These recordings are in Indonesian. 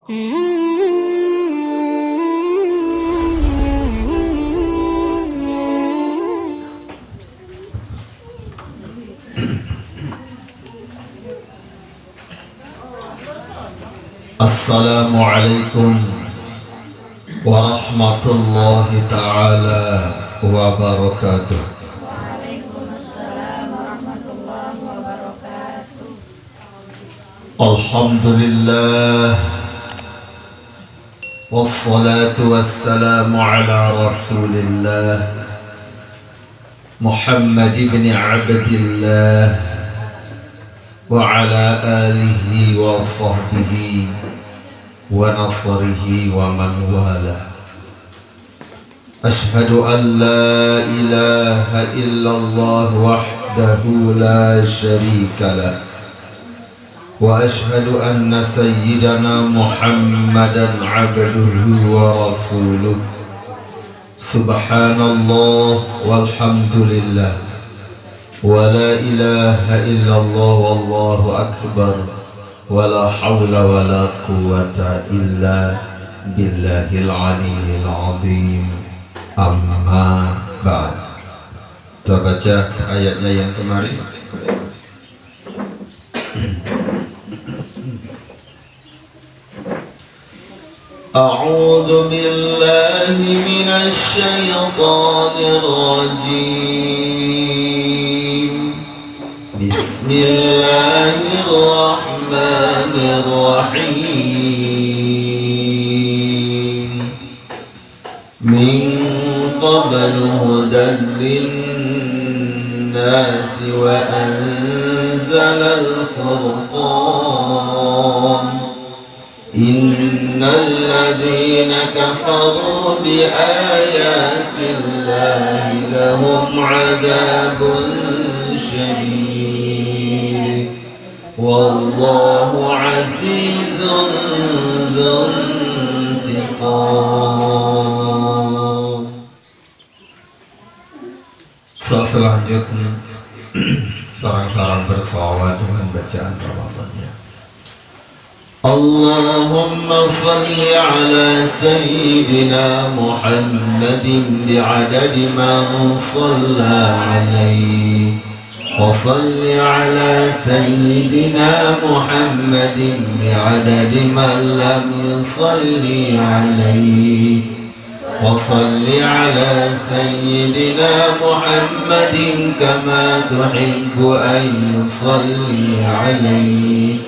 Assalamualaikum warahmatullahi ta'ala wabarakatuh. Waalaikumsalam warahmatullahi wabarakatuh. Alhamdulillah wassalatu wassalamu ala rasulillah Muhammad ibn Abdillah wa ala alihi wa sahbihi wa nasrihi wa man wala. Ashhadu an la ilaha illallah wahdahu la sharika lah wa ashhadu anna sayyidana Muhammadan abduhu wa rasuluh. Subhanallah walhamdulillah wa la ilaha illallah wallahu akbar wa la hawla wa la quwwata illa billahil aliyyil azim. Amma ba'd. Kita baca ayatnya yang kemarin. A'udzu billahi minasy syaithanir rajim. Bismillahirrahmanirrahim. Min qablu hudan lin-nasi wa anzalal furqan. Innal ladzina kafaru bi ayatillahi lahum 'adzabun syadid wallahu 'azizun dzuntiqam. Selanjutnya sarang-sarang bersolawat dengan bacaan Ramadannya. Allahumma salli ala sayyidina Muhammadin bi'adadi man salla alaihi wa salli ala sayyidina Muhammadin bi'adadi man lam yusalli alaihi wa salli ala sayyidina Muhammadin kama tuhibbu an yusalli alaihi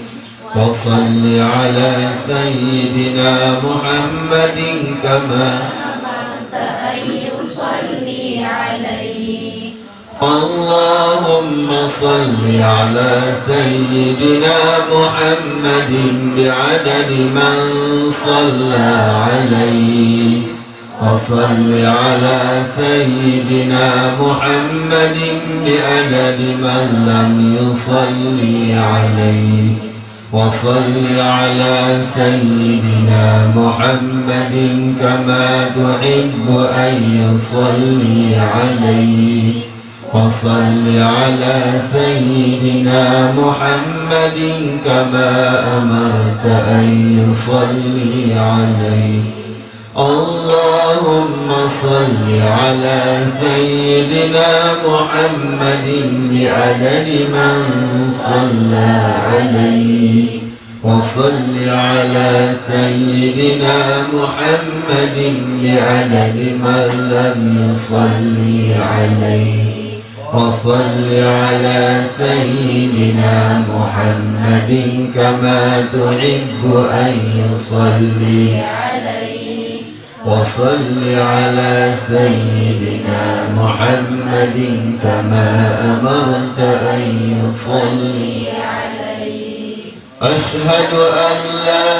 wa salli ala sayyidina Muhammadin kama amarta an yusalli alaihi. Allahumma salli ala sayyidina Muhammadin bi'adadi man salla alaihi wa salli ala sayyidina Muhammadin bi'adadi man lam yusalli alaihi wa salli ala sayyidina Muhammadin kama tuhibbu an yusalli alaihi wa salli ala sayyidina Muhammadin kama amarta an yusalli alaihi. Allahumma salli ala sayyidina Muhammadin bi'adadi man salla alaihi wa salli ala sayyidina Muhammadin bi'adadi man lam yusalli alaihi wa salli ala sayyidina Muhammadin kama tuhibbu an yusalli alaihi wa salli ala sayyidina Muhammadin kama amarta an yusalli alaihi. Ashhadu an la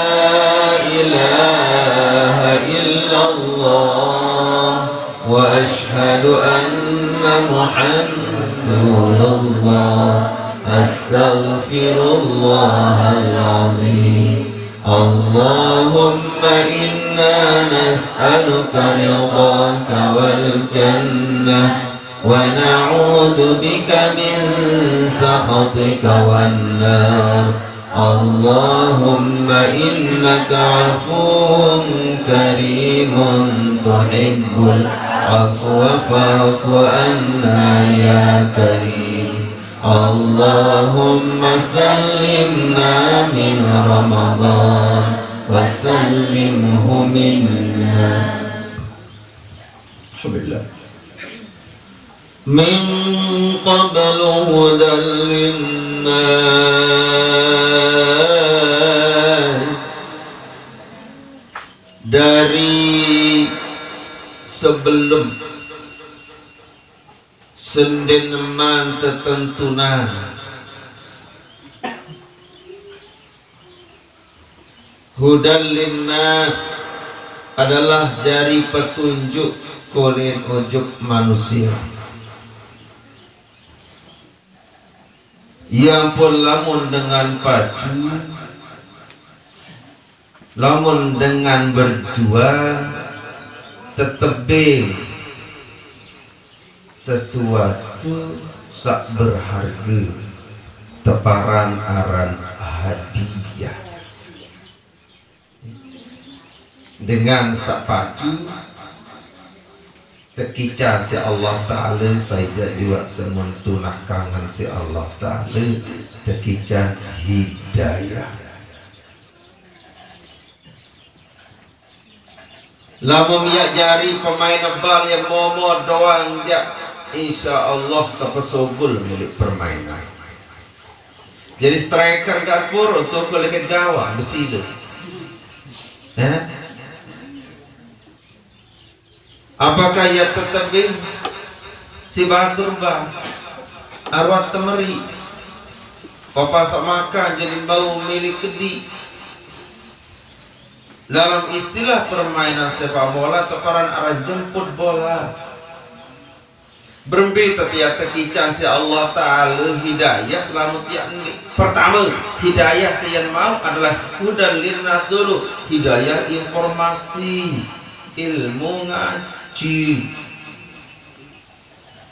ilaha illallah wa ashhadu anna Muhammadan rasulullah. Astaghfirullahal azim. Allahumma inna nas'aluka ridhaka wal jannah wa na'udzu bika min sakhatika wan nar. اللهم إنك عفو كريم تحب العفو فاعف عنا يا كريم اللهم سلمنا من رمضان وسلمه منا. الحمد لله. من قبل هدى للناس, dari sebelum sendeneman tetentunan hudal linnas adalah jari petunjuk kulit ujuk manusia yang pun lamun dengan pacu, lamun dengan berjuang tetebe sesuatu sak berharga teparan aran hadiah dengan sak pacu tekica si Allah Ta'ala saja juga sementunah kangen si Allah Ta'ala tekica hidayah. Lamun ya jari pemain bal yang momo doang jak, insya Allah terpesogul milik permainan. Jadi striker gapur untuk kulihat gawang besile. Apakah ia tetap si batur bang arwat temeri papasak makan jadi bau milik kedi. Dalam istilah permainan sepak bola teparan arah jemput bola berembi tetiak tekican si Allah Ta'ala hidayah lamun tiak pertama hidayah yang mau adalah hudan linnas dulu, hidayah informasi ilmu ngaji.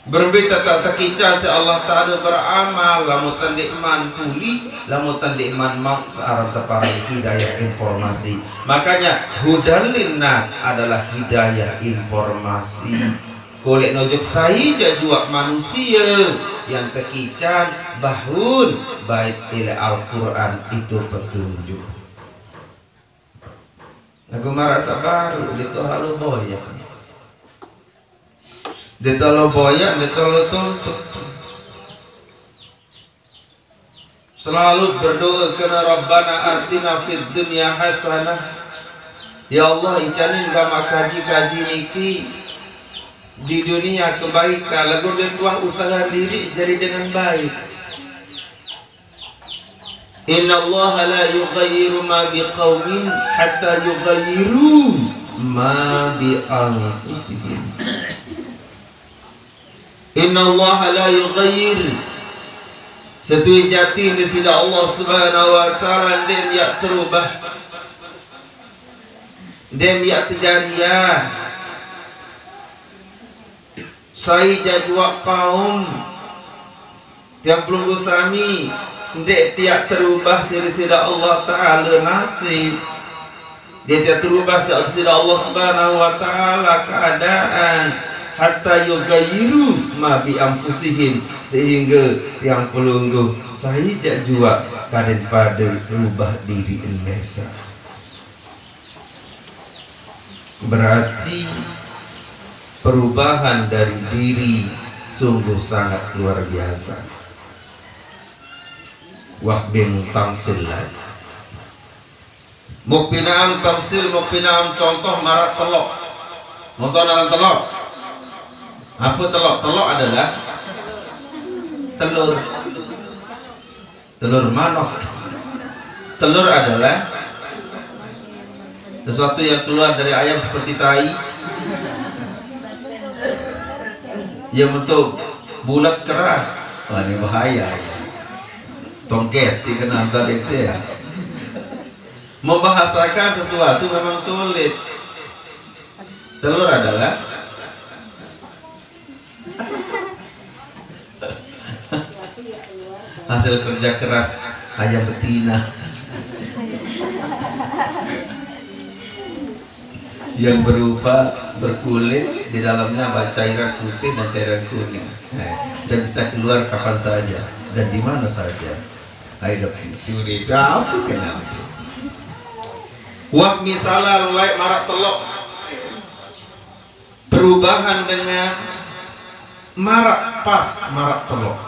Berembi tetiak tekican si Allah Ta'ala beramal lamun tandikman pulih lamun tandikman mau searah teparan hidayah informasi. Makanya hudan linnas adalah hidayah informasi. Kolek nojok saja juak manusia yang tekican bahun bait ila Al-Quran itu petunjuk. Aku merasa baru di lalu boyak, di lalu boyak, di lalu tuntut. Selalu berdoa kena Rabbana atina fid dunya hasanah. Ya Allah icanin gama kaji-kaji niki di dunia kebaikan lagu dan buah usaha diri jadi dengan baik. Inna Allah la yughayyiru ma biqaumin hatta yughayyiru ma bi anfusihim. Inna Allah la yughayyiru setui jati di sida Allah Subhanahu wa taala dem ya terubah dem ya terjariah. Saya jajwa kaum tiap pelunggu sami dek tiap terubah sida Allah Ta'ala nasib dia tiap terubah sida Allah Subhanahu wa taala keadaan hatta yughayyiru ma bi anfusihim sehingga tiang pelunggu saya jajwa kaden pada rubah diri Indonesia. Berarti perubahan dari diri sungguh sangat luar biasa. Wah bin tamsil lagi. Mukpinam tamsil, mukpinam contoh marat telok. Nonton dalam telok. Apa telok? Telok adalah telur. Telur manok. Telur adalah sesuatu yang keluar dari ayam seperti tai. Yang bentuk bulat keras. Wah ini bahaya. Tongkes dikenal tadi itu ya. Membahasakan sesuatu memang sulit. Telur adalah hasil kerja keras ayam betina. Yang berupa berkulit, di dalamnya ada cairan putih dan cairan kuning, dan bisa keluar kapan saja dan di mana saja. Ayo itu apa kenapa? Wah misalnya mulai marak telok perubahan dengan marak pas marak telok.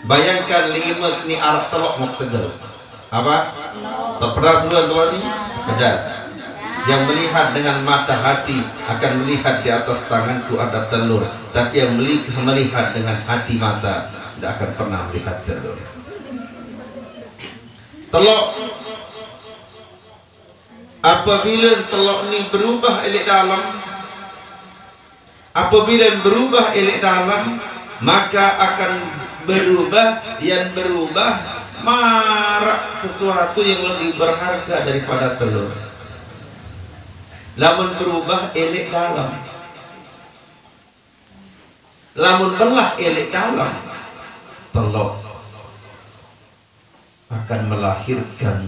Bayangkan limek ni arak telok mau tegel apa? Terpedas dulu telok ni pedas. Yang melihat dengan mata hati akan melihat di atas tanganku ada telur, tapi yang melihat dengan hati mata tidak akan pernah melihat telur. Telok apabila telok ni berubah elok dalam, apabila berubah elok dalam, maka akan berubah yang berubah marak sesuatu yang lebih berharga daripada telur. Lamun berubah elok dalam, lamun belah elok dalam, telok akan melahirkan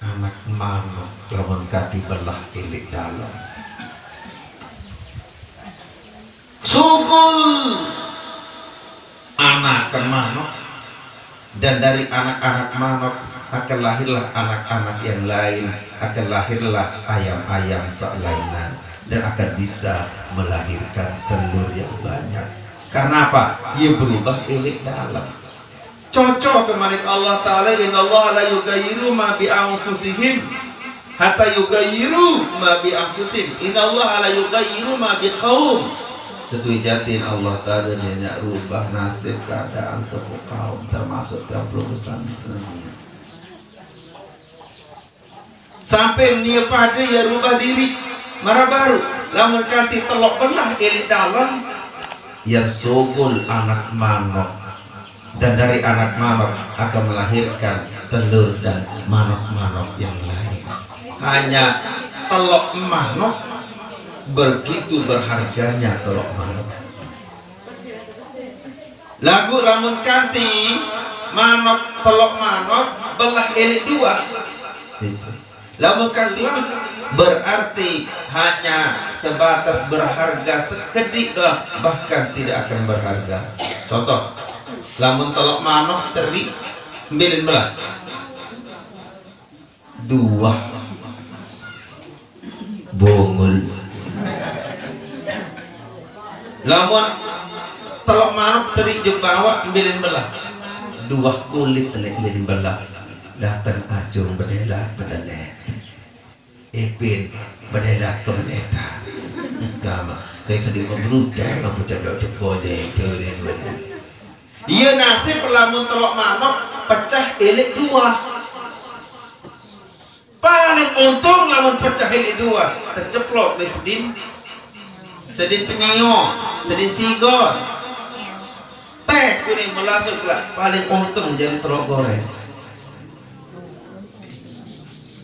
anak manuk. Lamun kati belah elok dalam, sugul anak manuk, dan dari anak-anak manuk akan lahirlah anak-anak yang lain, akan lahirlah ayam-ayam selainan, dan akan bisa melahirkan telur yang banyak. Karena apa? Ia berubah elok dalam. Cocok kemarin Allah Ta'ala, inna Allah la yugayiru ma bi anfusihim hatta yugayiru ma bi anfusihim, inna Allah la yugayiru ma bi qaum. Setujatin Allah Ta'ala nak rubah nasib keadaan sebuah kaum, termasuk 30 besar Islamnya. Sampai dia pada ya rubah diri marah baru. Lamun kanti telok belah elok dalam, yang sogol anak manuk, dan dari anak manuk akan melahirkan telur dan manuk-manuk yang lain. Hanya telok manuk begitu berharganya telok manuk. Lagu lamun kanti manuk telok manuk belah elok dua itu. Lamun kanti berarti hanya sebatas berharga sekedik doang, bahkan tidak akan berharga. Contoh, lamun telok manuk teri bilin belah dua bongol. Lamun telok manuk teri jebawa bilin belah dua kulit bilin belah. Datang acung berdelat berdelat, ipin berdelat ke meneta gama kayak kadi kebruta kamu cedok cekode terin bener. Iya nasib lamun telok manuk pecah elok dua. Paling untung lamun pecah elok dua, terceplok di sedin penyio, sedin sigon, teh kuning melasuk lah, paling untung jadi telok goreng.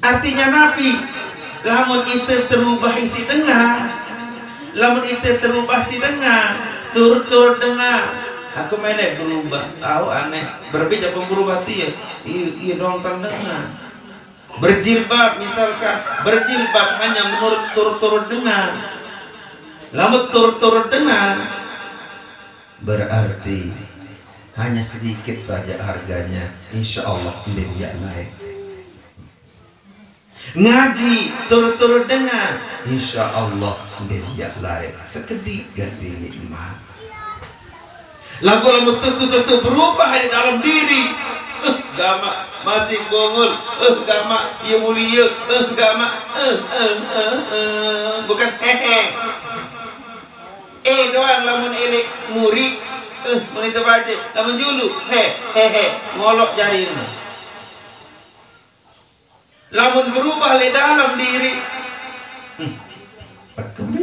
Artinya Nabi, lamun itu terubah isi dengar, lamun itu terubah si dengar, turut dengar. Aku melek berubah, tahu aneh, berbeda pun berubah dia, iya dong terdengar. Berjilbab misalkan, berjilbab hanya menurut turut dengar. Lamun turut dengar, berarti hanya sedikit saja harganya, insya Allah dia naik. Ngaji turut dengar, insya Allah dia lain sekedik ganti nikmat. Lagu lagu tentu berubah di dalam diri. Gama masih bongol, gama ia mulia, gama bukan doang lamun elek murid, wanita baca lamun julu ngolok jarina. Lamun berubah le dalam diri, akembi,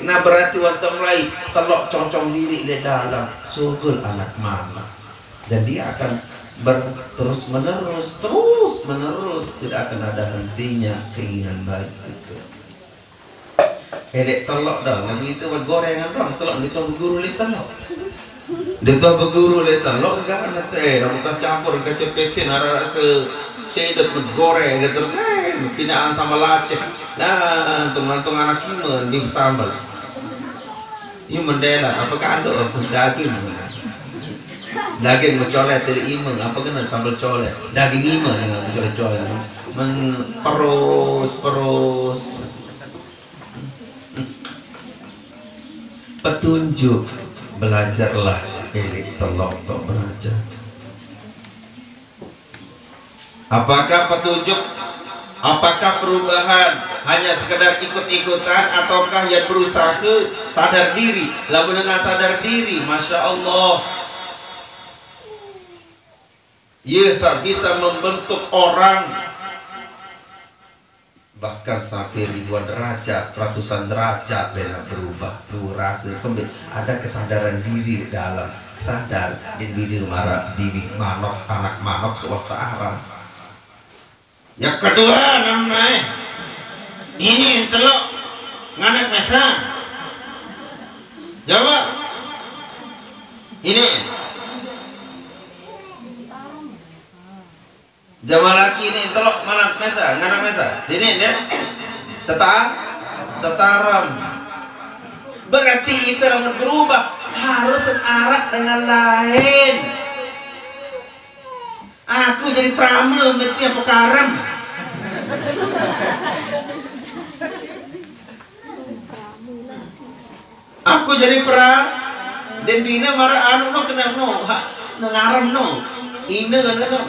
nah berarti wantong lain telok cocong diri le dalam sugul anak mama, dan dia akan terus menerus tidak akan ada hentinya keinginan baik itu. elek telok dah lagu itu buat gorengan doang telok dia tahu berguru le telok dia tahu berguru le telok enggak ada teh kamu tak campur ke cepeksin ada rasa sedot bergoreng gitu pinaan sama lacek nah lantung anak kimen di sambal ini mendelat apakah ada daging mencolet dari imeng apa kena sambal colet daging imeng dengan mencolet perus petunjuk belajarlah elik telok tok belajar apakah petunjuk apakah perubahan hanya sekedar ikut-ikutan ataukah yang berusaha sadar diri lalu dengan sadar diri Masya Allah Yesus bisa membentuk orang bahkan sampai ribuan derajat, ratusan derajat dan berubah, rasa ada kesadaran diri di dalam sadar dan diri marah diri manok anak manok sewaktu haram. Yang kedua namanya ini telok nganak mesa jawab ini Jamal laki ini telok nganak mesa ini dia tetaram berarti itu lamun berubah harus arak dengan lain aku jadi prama mesti apa karam aku jadi pra dan bina marah anu no kena no ngaram no ina kan no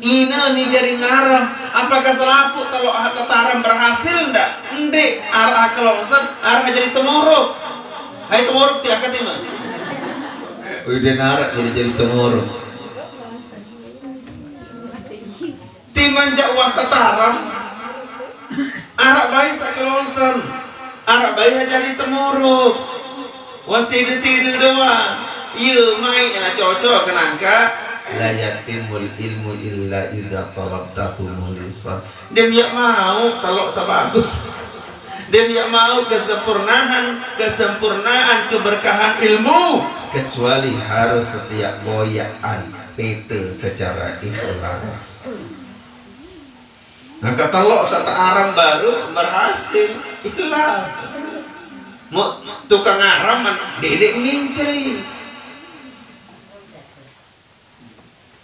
ina nih jari ngaram apakah selaput kalau tataram berhasil ndak ndek arah kelongsen arah jadi temuruk hai temuruk tiap kata mah udah narak jadi temuruk timanjak wah tataram arah bayi sakelongsen arah bayi jadi temuruk wah sida doang iya main enak cocok kenangka la yatimul ilmu illa idza talabtahu mulisan dia tidak mau talok sebagus dia tidak mau kesempurnaan keberkahan ilmu kecuali harus setiap goyaan pete secara ikhlas maka talok satu aram baru berhasil ikhlas mau tukang aram dedek mincri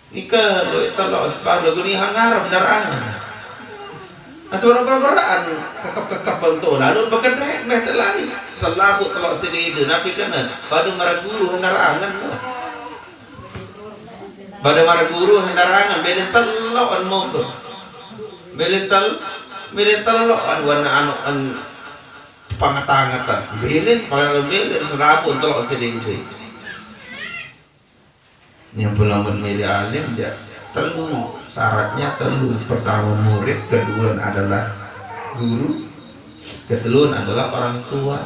ika lo telok sepadu gini hangar benerangan asal beraan kekap untuk lalu bekedek meh terlain selalu telok sini napi kena pada marah guru benerangan pada marah guru benerangan belen telok an mongko belen telok an warna an pangatangatan belen selalu telok sini yang pelamun milih alim dia telu syaratnya telu pertama murid kedua adalah guru ketelun adalah orang tua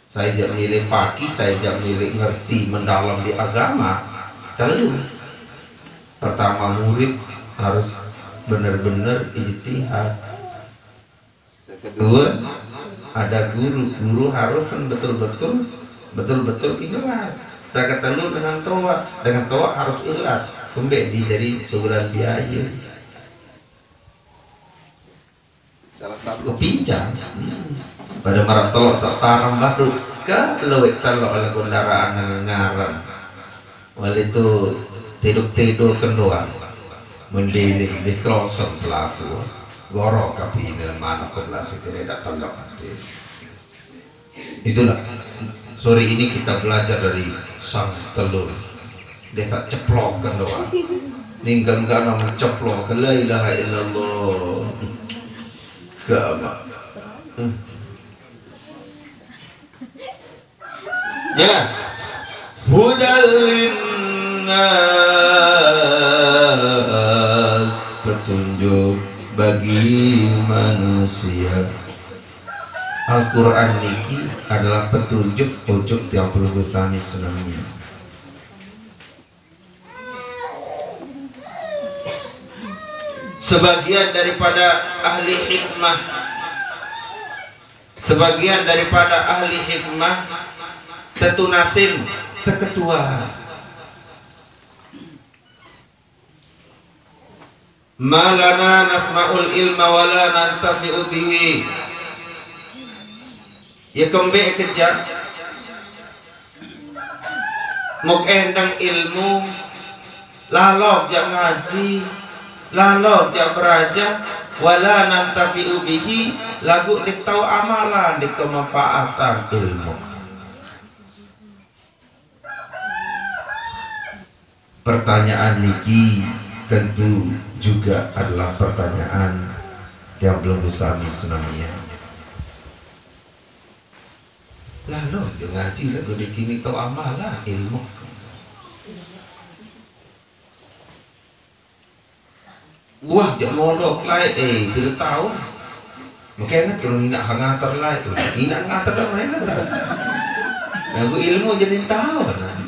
saya jak milih fakih saya jak milih ngerti mendalam di agama telu pertama murid harus benar-benar ijtihad kedua ada guru harus betul-betul ikhlas saya ketelu dengan toa harus ikhlas kembali dijadi suguran biaya salah satu pinjam pada marah tolok sataram baru kalau telok oleh kendaraan ngaram wal itu tidur kendoan mendidik di krosong selaku gorok kapine mana kebelas itu tidak tolok nanti itulah sore ini kita belajar dari sang telur dia tak ceplokkan doa ninggang gana menceplok la ilaha illallah kama ya hudal linnas petunjuk bagi manusia Al-Quran niki adalah petunjuk pojok yang perlu kesani senangnya. Sebagian daripada ahli hikmah sebagian daripada ahli hikmah tetunasin teketua malana nasma'ul ilma wala nantafi'u bihi ya kembe kejak muk endang ilmu lalok jak ngaji lalok jak beraja wala nantafi'u bihi lagu dik tau amalan dik tau manfaatan ilmu. Pertanyaan niki tentu juga adalah pertanyaan yang belum sami senamnya. Lalu dia ngaji lagu dikini tau amalan ilmu. Wah jak mondok lai bila tahun. Makanya kalau nak hangatar lai tu, nak ngatar dah mana ngatar. Lagu ilmu jadi tahu nah.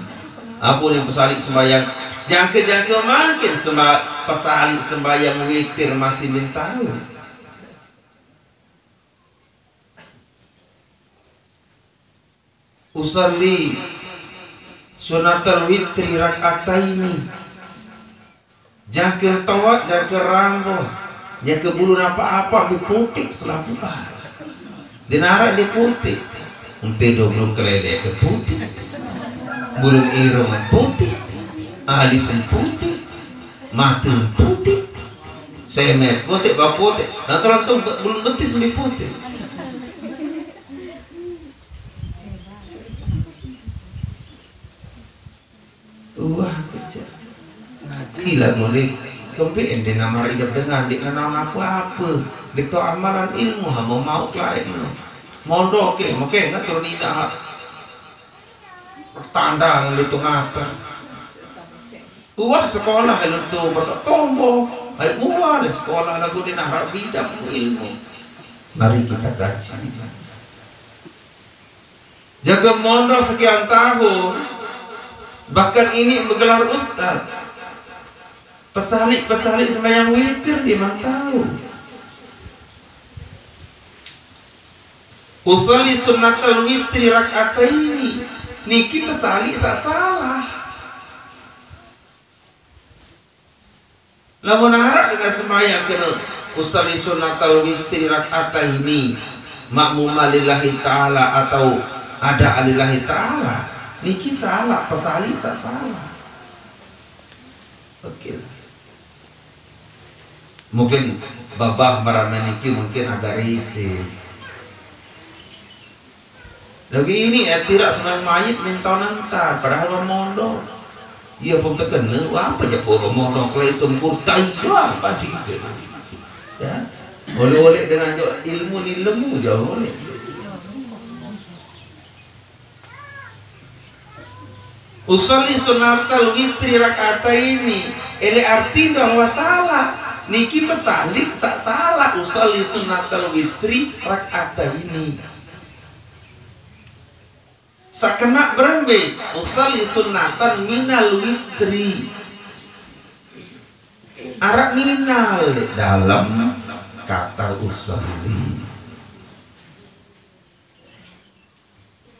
Apa yang pesalik sembahyang jangka-jangka makin pesalik sembahyang witir masih tahu. Usalli sunatul witri rak'ataini. Jangka tawak, jangka rambut, jangka bulu apa-apa diputik selapuan. Dinara diputik. Untedo belum kelele ke putih. Bulun irung putih. Alis putih. Mata putih. Semet putih, bau putih. Nah terlalu belum betis lebih putih. Wah kejap. Ngaji lah murid. Kempi ente nama hidup dengan dik kenal apa-apa. Dik tu amalan ilmu hama mau lain. Mondok ke, makanya nggak turun indah. Pertanda itu ngata. Wah sekolah itu bertombol. Ayo buat sekolah lagu di nahar bidang ilmu. Mari kita kaji. Jaga mondok sekian tahun. Bahkan ini menggelar ustaz. Pesalik-pesalik sembahyang witir di mana tahu. Usalli sunnatul witri rak'ataini. Niki pesalik sak salah. Lamun harap dengan sembahyang kena usalli sunnatul witri rak'ataini makmumah lillahi ta'ala atau ada alillahi ta'ala. Niki salah, pesalik sak salah. Oke. Mungkin babah maramaniki mungkin agak risih. Lagi ini tidak senang mayit minta nantar padahal mondok. Ia pun terkena apa je pun mondok kalau itu murtai doang padi itu. Ya. Oleh-oleh dengan ilmu ni lemu jauh oleh. Usolli sunnatul witri rak'ataini. Ele arti dong wasalah. Niki pesalik sak salah usolli sunnatul witri rak'ataini. Sakena berembe usolli sunnatan minal witri. Arab minal dalam kata usolli.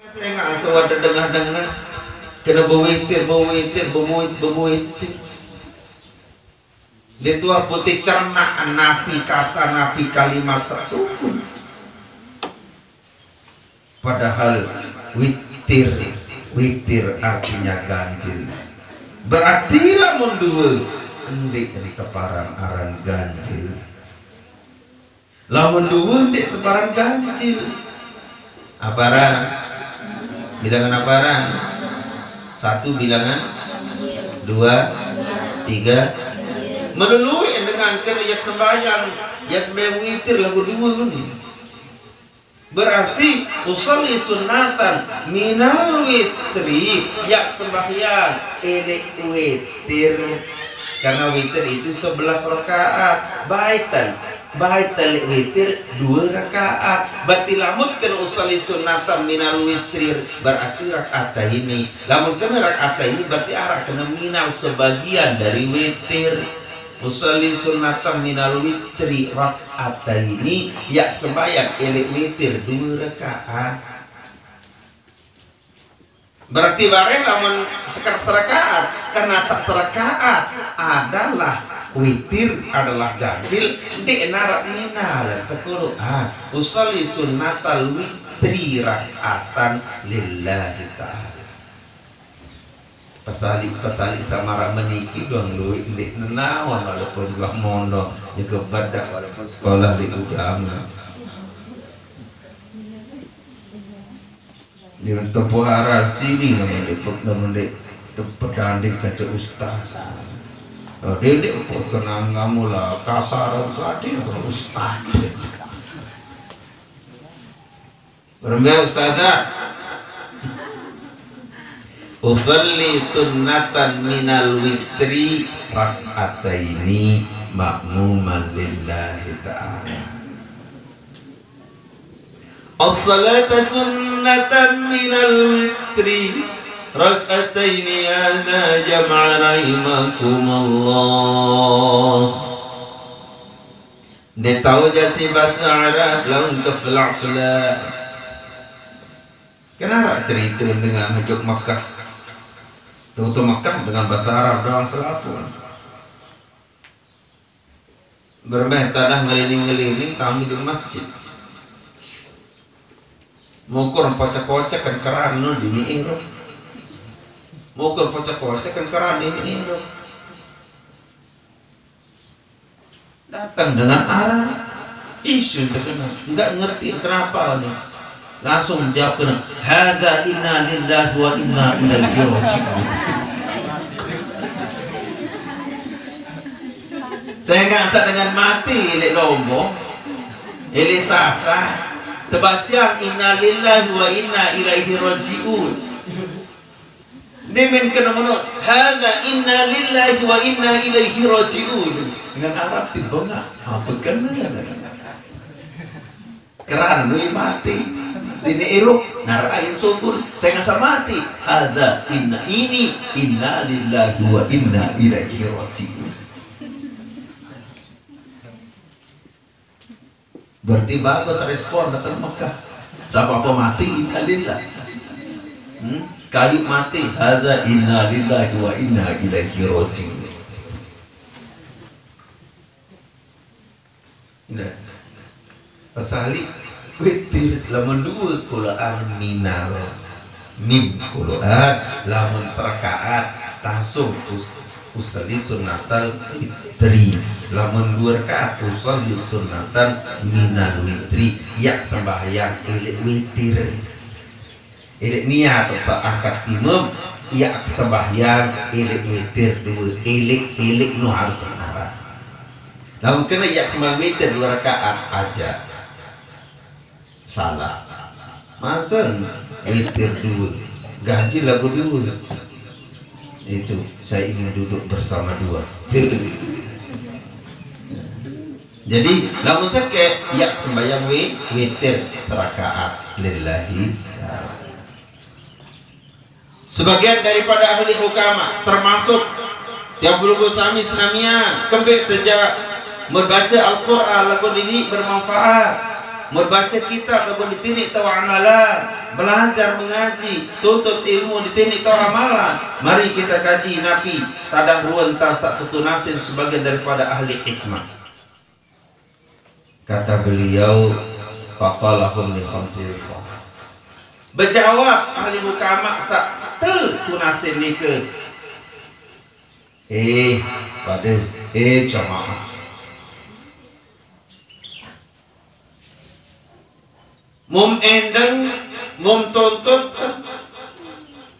Saya nggak asal dengar-dengar kena berwitir. Dia tua putih cernak nafi kata nafi kalimat sasukun. Padahal witir artinya ganjil. Berarti lamun dua endik teparan aran ganjil. Lamun dua endik teparan ganjil. Aparan? Bilangan aparan? Satu bilangan, dua, tiga. Melalui dengan kena yak sembahyang witir lagu dua ni. Berarti usolli sunnatan minal witri yak sembahyang elek witir. Karena witir itu 11 rakaat. Baitan witir 2 rakaat. Berarti lamun kena usolli sunnatan minal witri berarti rakaat ini. Lamun kena rakaat ini berarti arah kena minal sebagian dari witir. usalli sunnatan minal witri rak'ataini, ya sembahyang elek witir 2 rakaat. Berarti bareng lamun serakaat, karena serakaat adalah witir, adalah ganjil di narak mina dan Quran. Usalli sunnatal witri rak'atan lillahi ta'ala. Pasali sama rak meniki dong duit di nenawan walaupun gua mono juga badak walaupun sekolah di agama. Di tempuh haram sini namun di pedanding kaca ustaz. Oh dia kenang kamu lah kasar gade kalau ustaz. Berembah ustazah. Usalli sunnatan minal witri rak'ataini ma'muman lillahi ta'ala. As-salata sunnatan minal witri rak'ataini ada jam'a rahimakumullah. Dia tahu jasi bahasa Arab laun kafla'. Kenapa cerita dengan Hajuk Makkah? Tutup Makkah dengan bahasa Arab doang selapun. Bermain tadah ngeliling-ngeliling tamu di masjid. Mukur pocak-pocak kan keran no di mi'rab. Mukur pocak-pocak kan keran di mi'rab. Datang dengan Arab. Isu terkenal. Enggak ngerti kenapa nih. Langsung jawab kena hadza inna lillahi wa inna ilaihi raji'un. Saya nggak dengan mati ilek lombong ilek sasa terbaca inna lillahi wa inna ilaihi raji'un. Nemen kena menurut hadza inna lillahi wa inna ilaihi raji'un dengan Arab tiba nggak apa kena kerana lu mati ini iruk nar air sungguh saya nggak mati hadza inna lillahi wa inna ilaihi raji'un. Berarti bagus respon datang Mekah. Siapa apa mati inna lillah. Kayu mati hadza inna lillahi wa inna ilaihi raji'un. Ini pasali witir lamun 2 kulaan minal mim kulaan lamun serakaat langsung usalli sunnatal witri lamun 2 rakaat usalli sunnatan minal witri ya sembahyang elek witir elek niat atau akad imam ya sembahyang elek witir 2 elek nu harus arah lamun kena ya sembahyang witir 2 rakaat aja salah masa witir 2 gaji lagu 2 itu saya ingin duduk bersama 2 jadi lamun sake ya sembahyang witir serakaat lillahi ta'ala. Sebagian daripada ahli hukama termasuk tiap bulu sami senamian kembali terjak membaca Al-Quran lagu ini bermanfaat membaca kitab lagu ditinik tahu amalan belajar mengaji tuntut ilmu ditinik tahu amalan. Mari kita kaji Nabi tadahruan tasak tutunasin sebagian daripada ahli hikmah. Kata beliau faqalahum li khamsil salat berjawab ahli hukama sak tunasin ni ke pada jamaah mum endang mum tuntut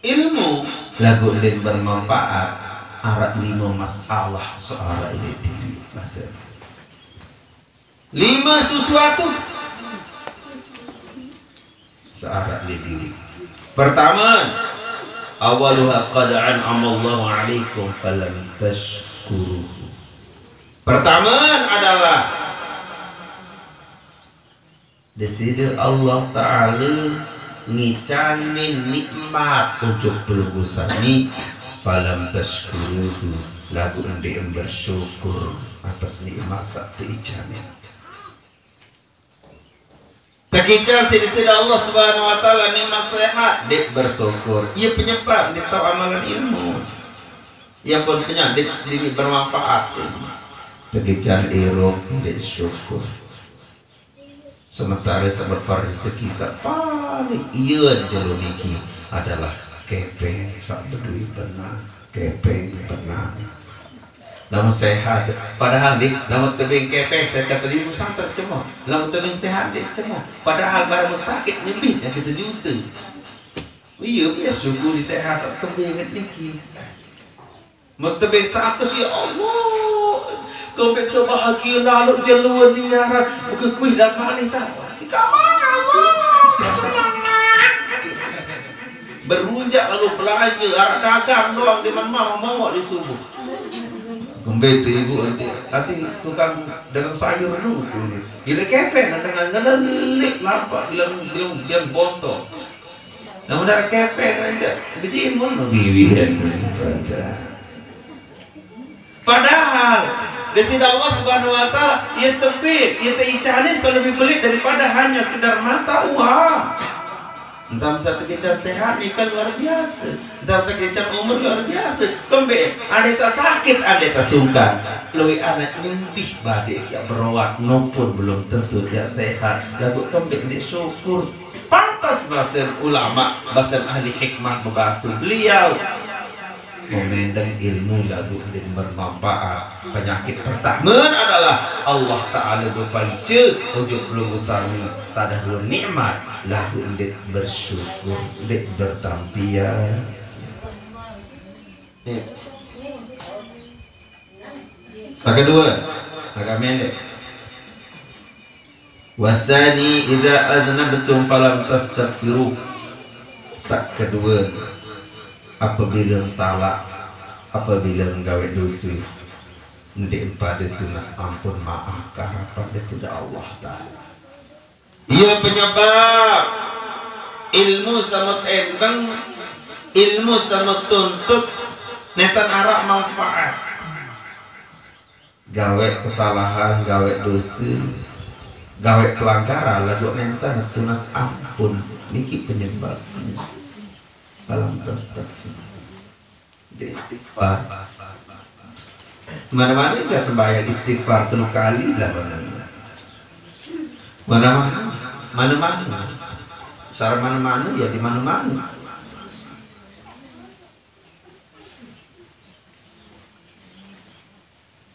ilmu lagu lin bermanfaat arak 5 masalah soal ini diri masa 5 sesuatu searak diri. Pertama awaluha qad an'amallahu alaikum falam tashkuruhu. Pertama adalah deside Allah Ta'ala ngicanin nikmat untuk pelugusani falam tashkuruhu lagu ende bersyukur atas nikmat satu ijane. Takican sida Allah Subhanahu wa taala nikmat sehat, dek bersyukur. Ia penyebab dia tahu amalan ilmu. Yang pun penyakit ini bermanfaat. Takican irok dek syukur. Sementara sabar rezeki paling iya jelo niki adalah kepeng sak bedui benar, kepeng benar. Namun sehat, padahal dik, namun tebing kepeng saya kata di musang tercemah, namun tebing sehat dik cemah. Padahal barang sakit lebih yang sejuta. Iya, biasa syukur sehat sak tebing niki. Mau tebing 100 ya Allah. Kau peksa bahagia lalu jaluan niara bukan kuih dan malih tahu. Kamar Allah. Berunjak lalu belanja arah dagang doang di mana mau di subuh. Kembali ibu nanti tukang dagang sayur nu tu. Gila kepeng dengan ngelelik lampak bilang bontot. Namun dari kepeng aja bejimun bibian. Padahal desida Allah Subhanahu wa taala ia tebik, ia teicane lebih belit daripada hanya sekedar mata uang. Entah bisa kita sehat ikan luar biasa, entah bisa kita umur luar biasa. Kembe, ada tak sakit, ada tak sungkan. Lui anak nyembih badai dia berawat, maupun belum tentu dia sehat. Lagu kembe dia syukur. Pantas bahasa ulama, bahasa ahli hikmah membahas beliau. Memandang ilmu lagu dan bermanfaat. Penyakit pertama adalah Allah Ta'ala berpaice ujuk belum usami tadahul nikmat lagu ndet bersyukur ndet bertampias. Yang kedua agak pendek. Wathani idza adnabtum falam tastaghfiru. Sak kedua, apabila salah, apabila menggawe dosa, ndek pada tunas ampun maaf pada sudah Allah Ta'ala. Ia penyebab ilmu sama endang, ilmu sama tuntut netan arah manfaat. Gawe kesalahan, gawe dosa, gawe pelanggaran, lagu netan tunas ampun. Niki penyebabnya. Falam tastaghfir. Istighfar. Mana-mana enggak sembahyang istighfar 3 kali lah mana-mana. Sarang mana-mana ya di mana-mana.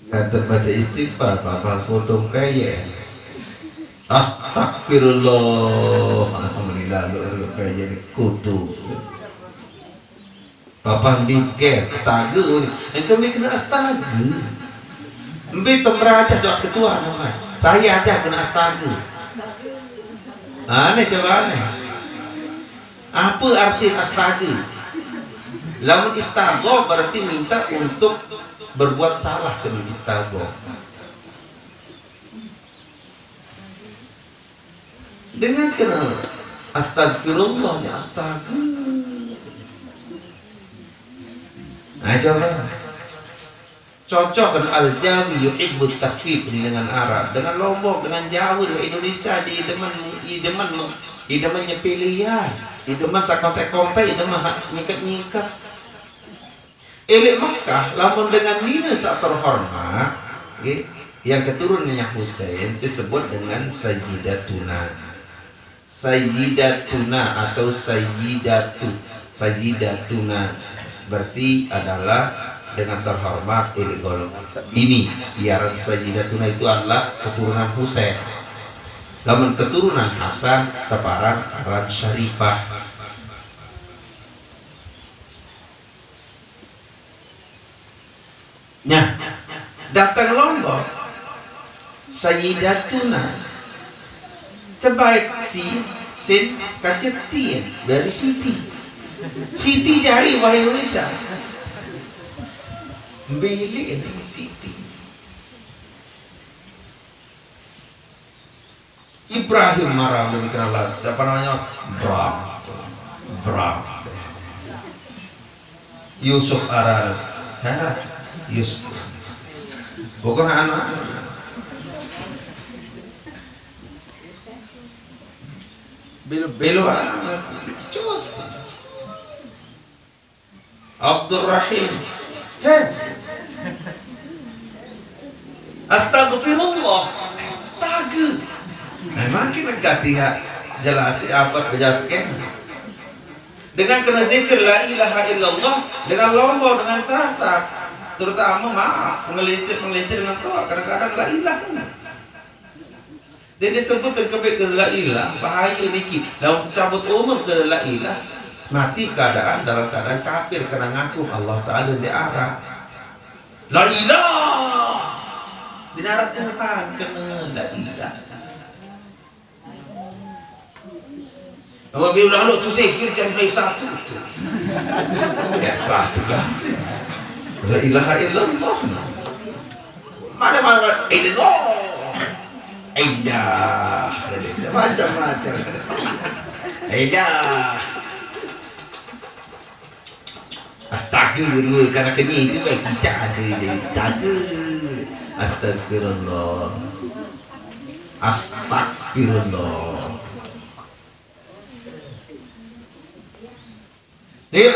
Enggak terbaca istighfar, Bapak potong kaya. Astagfirullah. Alhamdulillah lu kaya kutu. Bapak dikes astaga ni. Kami kena astaga. Mbi temeraja jawab ketua nama. Saya aja kena astaga. Aneh coba aneh. Apa arti astaga? Lamun istaghfar berarti minta untuk berbuat salah kena istaghfar. Dengan kena astagfirullah ya astaga. Nah coba cocok kan al-Jawi yuhibbut takhfif dengan Arab, dengan Lombok, dengan Jawa, dengan Indonesia di demen nyepilian, di demen sakontek-kontek, di demen nyikat-nyikat. Elik Makkah lamun dengan nina sak terhormat, yang keturunannya Husain disebut dengan Sayyidatuna atau Sayyidatuna berarti adalah dengan terhormat ini golongan ini. Iaran Sayyidatuna itu adalah keturunan Husain. Lamun keturunan Hasan teparan aran Syarifah. Nah, datang Lombok Sayyidatuna terbaik sin kacetin dari Siti jari wah Indonesia beli ini Siti Ibrahim marah demikian Allah. Siapa namanya? Bram Yusuf Arab Herat Yus. Pokoknya anak belo anak mas cut. Abdurrahim, heh, astagfirullah, astaga. Memang kita gatiha jelasi apa berjasken dengan kena zikir la ilaha illallah dengan lombok dengan sasak, terutama maaf ngelisir dengan toa kadang-kadang la ilaha. Dan disebut terkebet ke la ilah bahaya niki dalam tercabut umur ke la ilah mati keadaan dalam keadaan kafir kena ngaku Allah Ta'ala di arah la ilah di darat Tuhan kena la ilah. Kalau bilang lu tu zikir jangan satu tu ya satu lah sih la ilaha illallah mana illallah Aidah, macam-macam. Aidah. Astaga, karena kini itu baik kita ada je. Astaga. Astagfirullah. Astagfirullah. Dia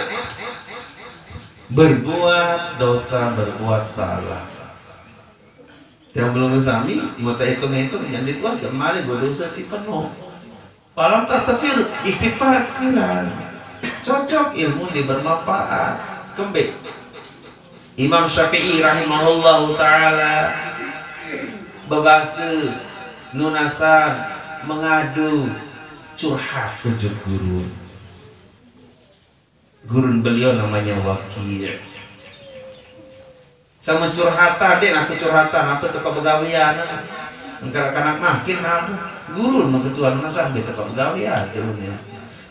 berbuat dosa, berbuat salah. Yang belum sami, mau tak hitung-hitung yang itu aja mari gue dosa di penuh. Palam tasafir istighfar kurang. Cocok ilmu di bermanfaat. Kembali. Imam Syafi'i rahimahullah taala berbahasa nunasan mengadu curhat ujuk guru. Guru beliau namanya Waqi'. Sama curhatan deh, aku curhatan apa tuh kebegawian kanak makin aku guru mah ketua nasan betul kebegawian tuhnya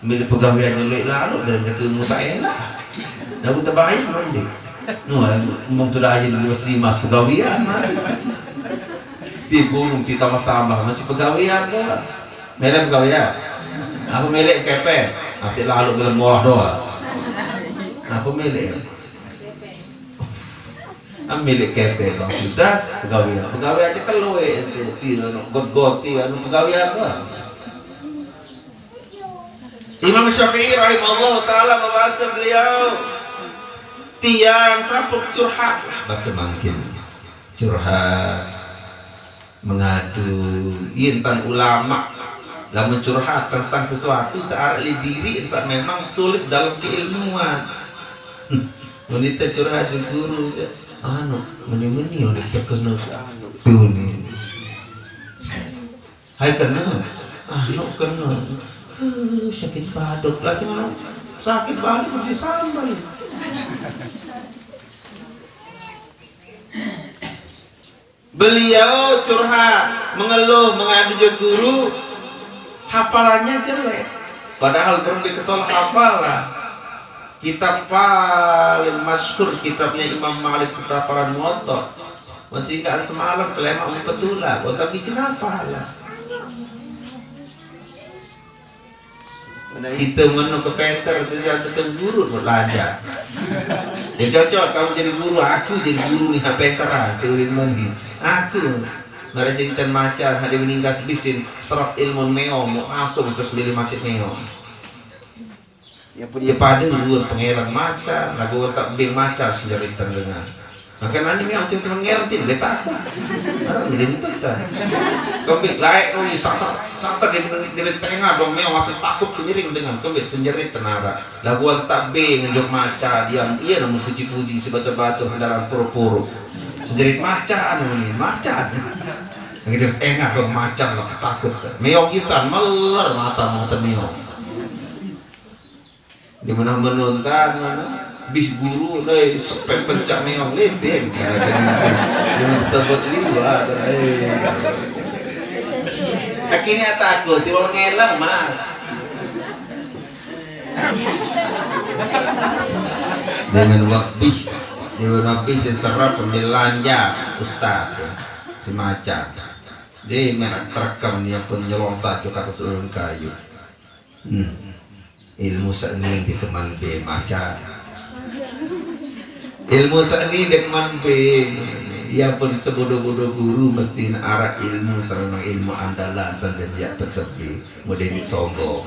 milih pegawian nyeluk lalu dan ke mutaela dah aku terbaik nanti mau tuh dah aja dulu mas pegawian masih di gunung di tambah masih pegawian dah melek pegawian apa melek kepe masih lalu bilang murah doang apa melek milik kepe dong susah pegawai aja kalau goti pegawai apa Imam Syafi'i rahimahullah taala membahas beliau tiang sampuk curhat bahasa mungkin curhat mengadu intan ulama lah mencurhat tentang sesuatu searah diri saat memang sulit dalam keilmuan wanita curhat guru aja meni udah terkena tuh nih hai kena kena sakit batuk lah sih sakit batuk masih sambal beliau curhat mengeluh mengadu guru hafalannya jelek padahal pergi ke sekolah hafalan. Kitab paling masyhur kitabnya Imam Malik Setaparan Muwatta masih gak semalam kelema petula kau tak bisa apa lah kita menu ke penter itu jangan guru belajar ya cocok kamu jadi guru aku jadi guru nih penteran teori mandi aku mari cerita macan hari meninggas bisin serap ilmu meong mau langsung terus beli mati meong ya pada luar pengelang macan lagu tak bing macan sejaritan dengan makanya ini yang teman-teman ngerti dia takut karena melintas dah kembali layak nih santar di tengah dong meong waktu takut kenyering dengan kembali senjerit tenara lagu tak bing ngejok macan diam iya namun puji-puji sebatu-batu dalam puru-puru senjerit macan nih macan yang di tengah dong macan lah takut meong kita meler mata meong di mana menonton mana bis guru deh sepet pencak meong letin kalau dengan disebut liwat akhirnya takut tiba ngelang mas dengan waktu seserap pemilanja ustaz si macan dia merek terekam dia pun nyelontak ke atas ulun kayu ilmu seni di teman B macan ilmu seni dek manbe. Ya pun sebodoh-bodoh guru mesti arah ilmu sama ilmu andalan sampai dia tetap di model sombong.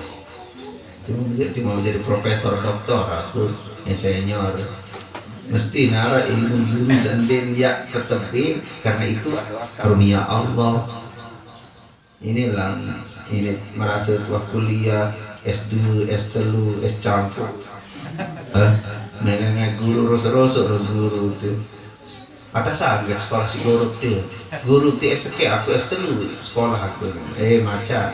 Cuma menjadi profesor doktor aku yang senior. Mesti nara ilmu guru senden ya tetap di karena itu karunia Allah. Inilah ini merasa tua kuliah S2, S3, S campur. Nengah guru rosok-rosok guru tuh. Atas agak sekolah si guru ti SK aku S3 sekolah aku macan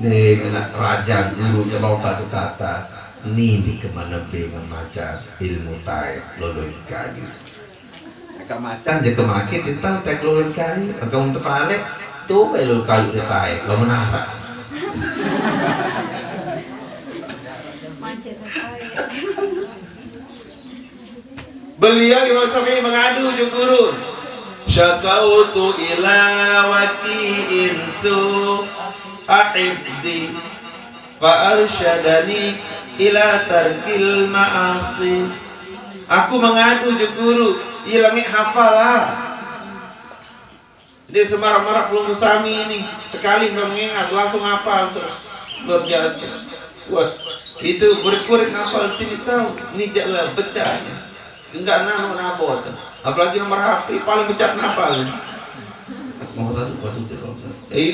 dengan raja gurunya bawa batu ke atas ini di kemana dengan macan ilmu tai lolon kayu agak macan jaga makin ditang tek lolon kayu agak untuk alik tuh lolon kayu di tai lo menara beliau Imam Syafi'i mengadu ju guru syakautu ila waki'in su ahibdi fa arsyadani ila tarkil ma'asi. Aku mengadu ju guru ilangi hafalah dia semarah-marah belum sami ini sekali mengingat langsung hafal terus luar biasa. Wah itu berkurit hafal tidak tahu ini jalan pecahnya enggak nabot apalagi nomor HP paling becat nafal nomor satu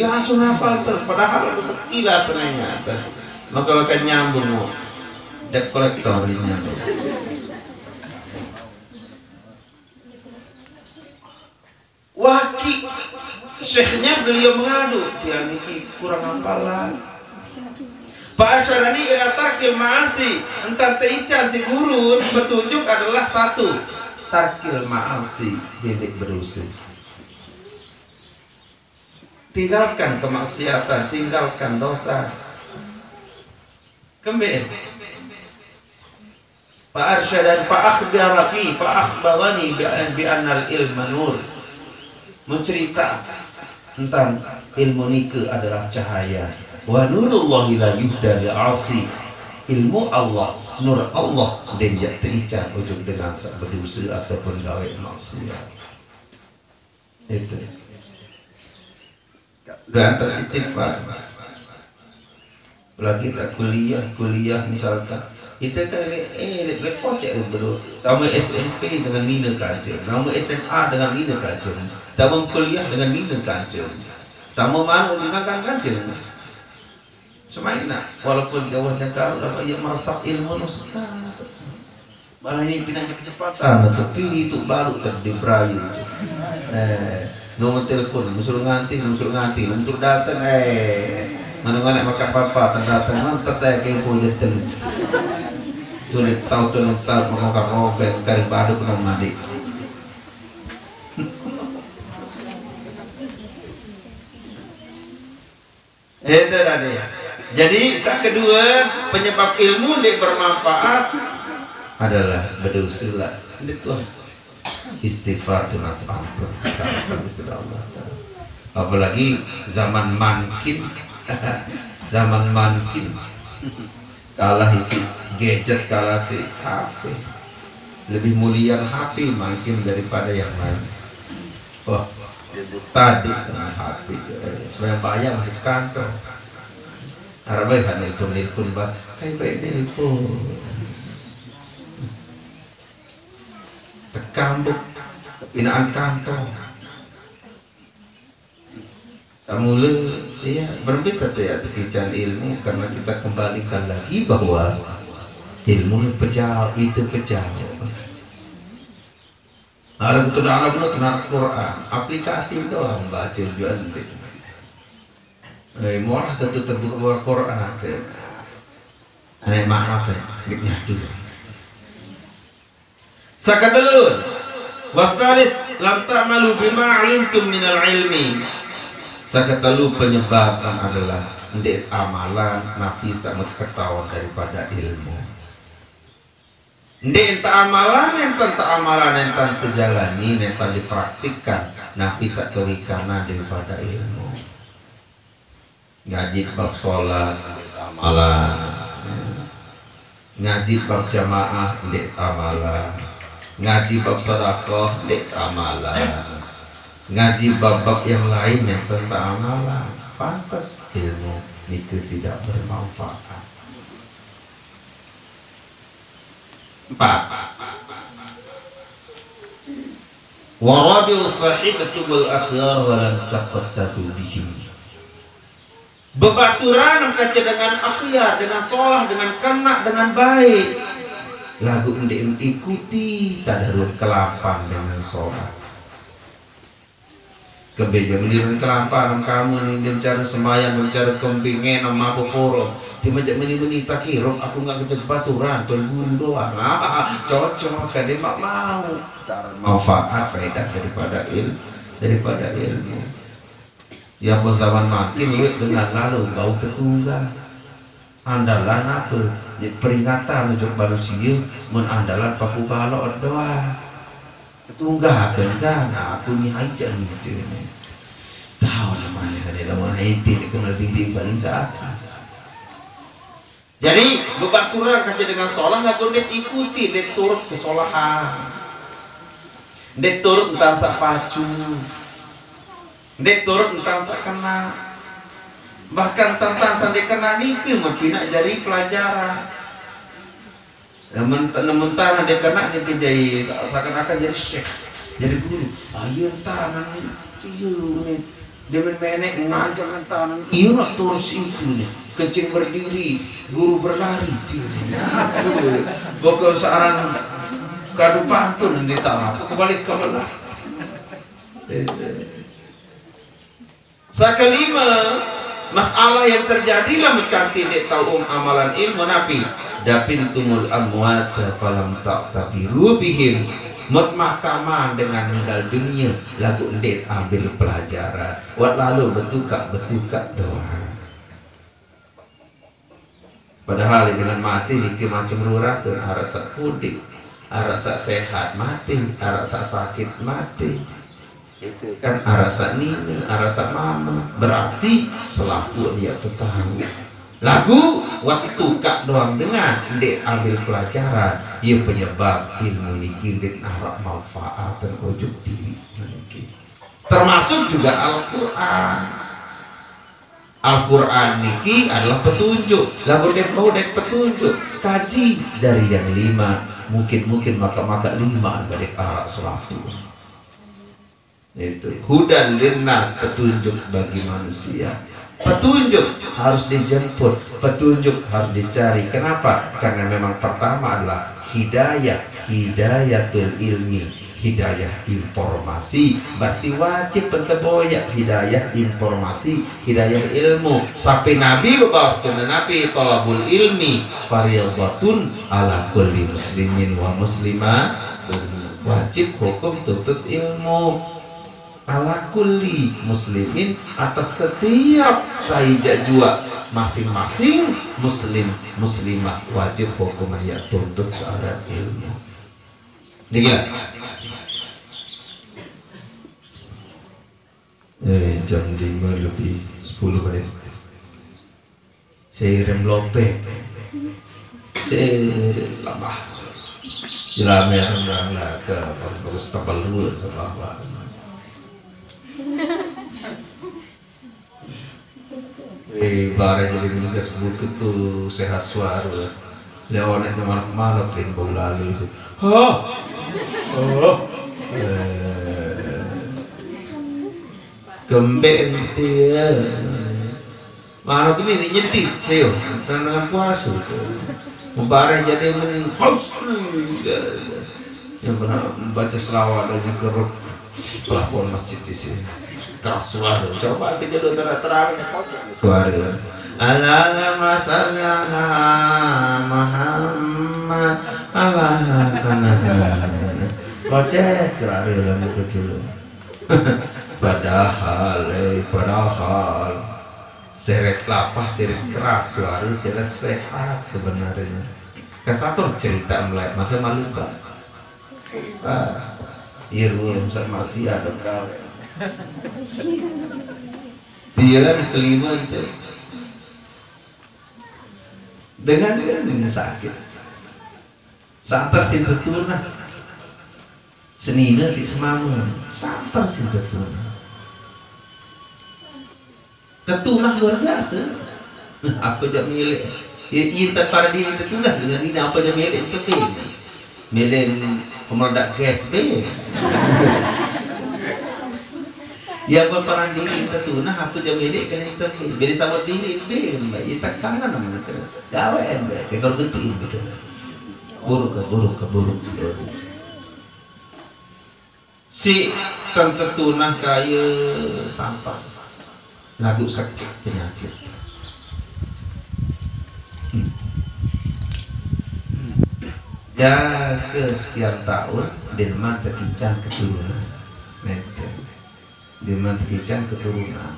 langsung nafal terus padahal harus sekilas ternyata maka akan nyambung debt collector ini nyambung waki syekhnya beliau mengadu dia niki kurang hafalan Pak Asyarani ila tarkil ma'asi entah teica si guru petunjuk adalah satu tarkil ma'asi didik berusaha tinggalkan kemaksiatan tinggalkan dosa kembali Pak Asyarani Pak akhbarani Pak akhbarani bi annal ilma nur mencerita tentang ilmu nike adalah cahaya wa nurullahi la yuhda li'asi ilmu Allah nur Allah dan dia terican ujung dengan berdosa ataupun gawe maksiat itu dan teristighfar apalagi tak kuliah misalkan kita kan lekor cek dulu tamu SMP dengan nina kajian tamu SMA dengan nina kajian tamu kuliah dengan nina kajian tamu mana dengan kajian semaina walaupun jauh jangkau dah ia meresap ilmu nusa malah ini pinanya kecepatan tapi itu baru terdibrai itu nomor telepon musuh nganti musuh datang mana-mana maka papa terdatang lantas saya kempo jadi telu tulis tahu mengokap robek kari badu kena madik itu tadi. Jadi saat kedua penyebab ilmu yang bermanfaat adalah berdosa lah. Itu istighfar itu nasab apalagi zaman mankin kalah isi gadget kalah si HP lebih mulia HP makin daripada yang lain. Wah tadi dengan HP supaya bayar masih kantor Arabai kan nelpon bah, hai baik nelpon, terkambuk pinaan kantor, samula ya berbeda ya tekican ilmu karena kita kembalikan lagi bahwa ilmu pejal itu pejal. Ada betul tenar Quran, aplikasi itu baca jual murah tentu terbuka Quran nanti. Aneh maaf niknya dulu. Sakadalun wasalis lam ta'malu bima 'alimtum minal ilmi. Sakatalu penyebaban adalah ndek amalan nabi sangat ketahuan daripada ilmu. Ndek amalan yang terjalani yang dipraktikkan nabi sakawikana daripada ilmu. Ngaji bab sholat amalan ngaji bab jamaah ndek amalan, ngaji bab sedekah ndek amalan, ngaji bab-bab yang lain yang tentang amalan, pantas ilmu niku tidak bermanfaat. 4. Warabiul sahibatul akhyar wa lam taqtabu bihim. Bebaturan kaca dengan akhyar, dengan solah, dengan kena, dengan baik. Lagu ndek ikuti tadarun kelapan dengan solah. Kebeja menirun kelapan kamu nih dia mencari sembahyang, mencari kembingen sama poporo. Dia majak meni takirok aku nggak kecek baturan, tuan guru doang. Cocok kan dia mak mau. Manfaat faedah daripada ilmu. Ya pun zaman makin lu dengan lalu bau tetungga. Andalan apa? Jadi peringatan untuk manusia mun andalan paku balok doang. Tetungga kan aku ni aja ni tu ni. Tahu namanya kan dia mau haiti kenal diri paling saat. Jadi bebaturan kaca dengan sholat lagu dia ikuti, dia turut ke sholahan, dia turut tentang sak pacu, dia turut tentang sak kena, bahkan tentang sandi kena niki mempina jadi pelajaran. Mentara dia kena dia kejai seakan-akan jadi syekh, jadi guru. Ayo tangan ini dia menek ngajar tangan. Iya nak terus itu nih. Kencing berdiri, guru berlari, bukan seorang kadu pantun di tanah, kembali ke belah. Kelima, masalah yang terjadi lah mekanti dek tahu amalan ilmu nabi. Dapintumul amwata falam ta'tabiru bihim. Mut mahkamah dengan meninggal dunia, lagu ndek ambil pelajaran. Wat lalu betukak doa. Padahal dengan mati dikit macam rurasun, arasa pudik, arasa sehat mati, arasa sakit mati. Itu kan arasa nini, arasa mama. Berarti selaku dia tetangga. Lagu waktu kak doang dengan dek ambil pelajaran, ia penyebab ilmu niki dek harap manfaat dan ujung diri niki. Termasuk juga Al-Quran. Al-Quran niki adalah petunjuk. Lagu dia mau dan petunjuk. Kaji dari yang 5, mungkin maka 5 dari arah selatu. Itu hudan linnas, petunjuk bagi manusia. Petunjuk harus dijemput, petunjuk harus dicari. Kenapa? Karena memang pertama adalah hidayatul ilmi, hidayah informasi. Berarti wajib penteboya hidayah informasi, hidayah ilmu. Sampai Nabi berbawas kena Nabi talabul ilmi fardhatun ala kulli muslimin wa muslimatun. Wajib hukum tuntut ilmu ala kulli muslimin, atas setiap saija jua masing-masing muslim muslimah wajib hukum dia tuntut searah ilmu. Dikira jam 5 lebih 10 menit. Saya rem lope, saya lama jelamnya orang lah ke bagus-bagus tebal dulu sebab barang jadi menugas butuh tuh sehat suara lewannya malam din bau lalu sih. Gemben dia mana gini nyedih sih dengan puasa tuh barang jadi yang pernah membaca selawat dan keruk pelakon masjid di sini kasuah. Coba kita dulu terawih suara Allahumma shalli ala Muhammad Allah sana kocek suara lagu kecil. Padahal seret lapas, seret keras suara, seret sehat sebenarnya. Kasapur cerita mulai masa malu pak. Irwin masih ada kau. Dia kan kelima itu dengan sakit santer si tetuna senina si semama santer si tetuna luar biasa. Nah, apa jam milik intan para diri tetuna dengan ini apa jam milik itu milik pemedak gas be ya para diri tetuna apa jam milik kan itu beli sama diri be mbak itu kangen namanya kan gawe mbak kayak kalau genting betul buruk si tante tunah kaya sampah lagu sakit penyakit ya ke sekian tahun Denman terkincang keturunan Denman terkincang keturunan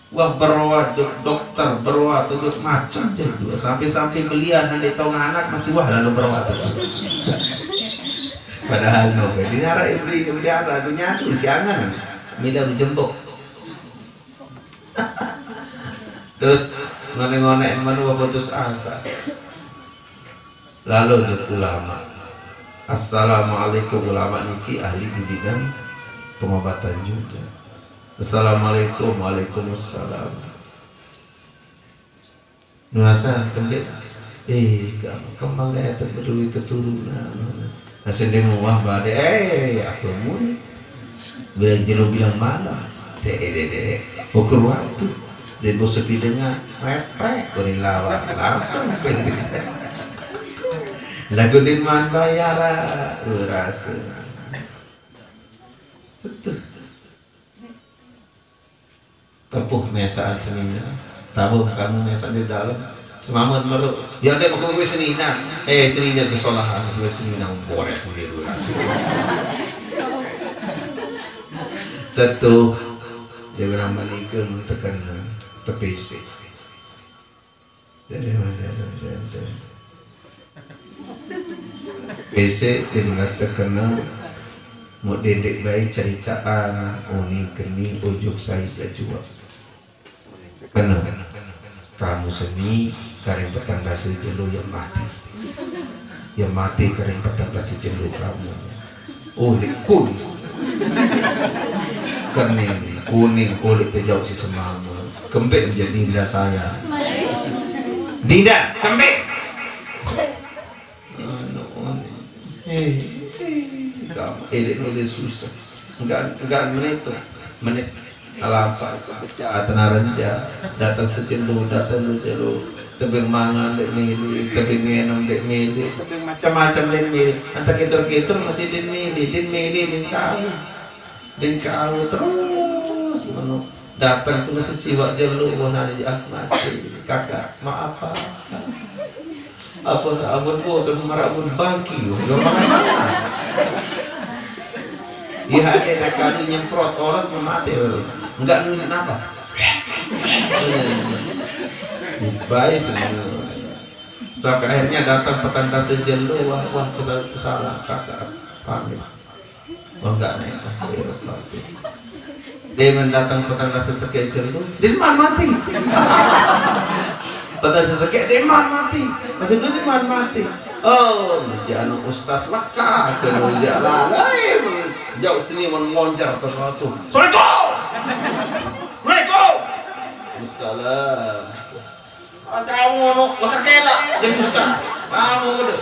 wah berawat dokter berawat tuh macam juga sampai belian nanti tong anak masih wah lalu berawat itu padahal nopo di nara ibli di nara dunia tuh siangan mila jembok terus ngone-ngone manu putus asa lalu ulama assalamualaikum ulama niki ahli di bidang pengobatan juga. Assalamualaikum, waalaikumsalam. Nuasa kembali, kembali terpeduli keturunan. Nasi demo wah badai, apa mun? Bilang jero bilang mana? Deh, ukur waktu. Dia bos sepi dengan repek, korin lawas langsung. Lagu diman bayara, rasa. Tuh. Tepuh mesaan senina tabuh kamu mesaan di dalam semamun meruk ya ada mau gue senina senina kesolahan gue senina borek di luar tentu dia beramal ikan tekan tepisi jadi PC dengan terkenal mau dedek bayi ceritaan uni keni ujuk saya jajua kena kamu seni kareng petang dasi jelo yang mati kareng petang dasi jelo kamu oleh kuning kuning oleh terjauh si semama kembek menjadi dinda saya dinda kembek ini susah enggak menit alampa tenarenja datang sejendu datang jelo tebing mangan dek mili tebing ngenom dek mili tebing macam-macam dek mili antar kitur masih din mili din kau terus menu datang tuh nasi siwak jelo bona di mati kakak maaf apa sabun po ke marabun bangki mana dia ada kali nyemprot orang mati enggak nulisin apa baik sebenarnya sampai akhirnya datang petanda sejelo wah kesalahan kakak pamit enggak naik dia mendatang petanda seseke jelo dia mati petanda seseke dia mati masih dulu dia mati oh menjadi ustaz laka kerja lalai jauh sini mengoncar terus itu Assalamualaikum Assalam kamu lakar kela jadi ustaz kamu udah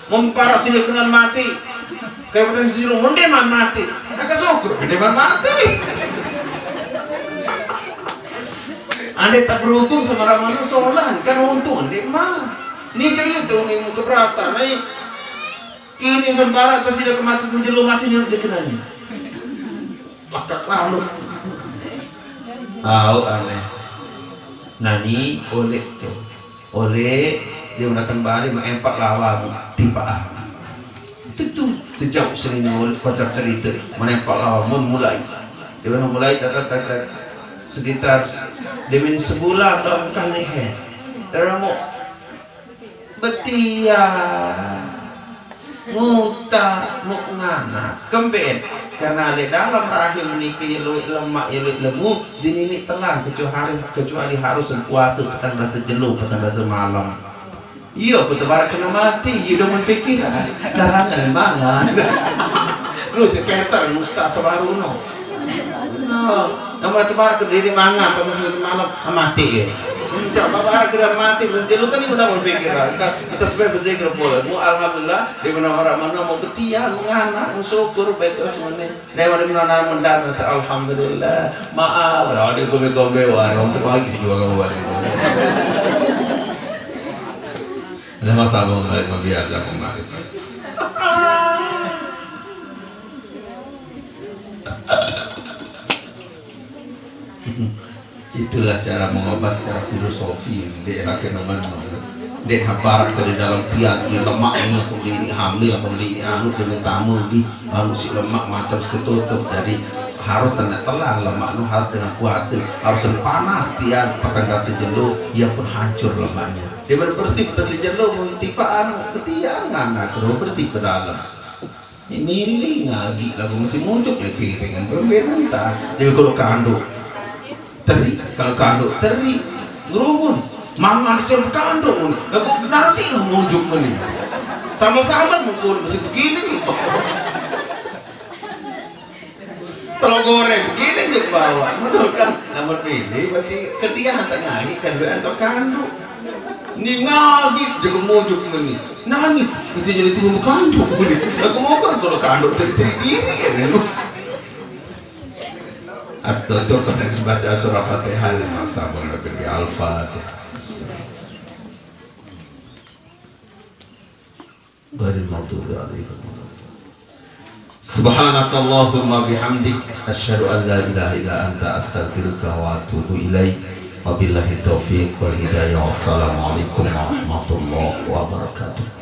memparah sini kenal mati kayak bertanya sini mendeman mati agak syukur mendeman mati anda tak berhukum sama ramanu solan kan untung anda mah ini kayak itu nih keberatan nih ini sementara atas tidak kematian jelo masih nyuruh jekenanya lakak lalu tahu aneh nani oleh dia datang balik empat lawan timpaan itu jauh sering kocak cerita menempat lawan mulai dia mulai sekitar demi sebulan dalam kali mau betia muta mukngana kembet karena di dalam rahim niki yelui lemak yelui lemu dinini telang kecuali harus puasa petanda sejelo petanda semalam Iya, petebarak kena mati, iya udah menpikiran, darangan banget. Lu si Peter, Ustaz Sabaruno. No, nama tebarak kediri mangan, pada suatu malam mati ya. Cak bapak kena mati, terus dia lu kan udah menpikiran. Kita sebagai berzikir boleh. Mu alhamdulillah, di mana mau ketian, menganak, syukur baik terus mana. Dari mana mendatang, alhamdulillah. Maaf, berada gombe wah, untuk pagi juga kamu balik. Ada masalah balik biar jangan kembali. Itulah cara mengobat secara filosofi di era kenaman dek habarak dari dalam tiang di lemaknya pembeli hamil pembeli anu dengan tamu di anu si lemak macam ketutup dari harus tidak telan lemak nu harus dengan puasa harus panas tiang petangga sejelo ia pun hancur lemaknya dia bersih petang sejelo multipaan ketiang anak terus bersih ke dalam ini ngagi lagu masih muncul di piringan berbeda entar dia kalau kandung teri kalau kandung teri ngerumun mangan dicor kandung lagu nasi lah muncul meni sama-sama mukul masih begini gitu telur goreng begini di bawah menurut kan namun ini berarti ketika hantar ngagi kan atau kandung ini ngagi juga muncul meni nangis itu jadi tubuh kandung meni lagu mau kalau kandung teri diri ya atau itu pernah dibaca surah Fatihah lima sabun lebih di Al-Fatihah. Bari maghdubi alaihim. Subhanakallahumma bihamdik asyhadu an la ilaha illa anta astaghfiruka wa atubu ilaik. Wabillahi taufiq wal hidayah. Wassalamualaikum warahmatullahi wabarakatuh.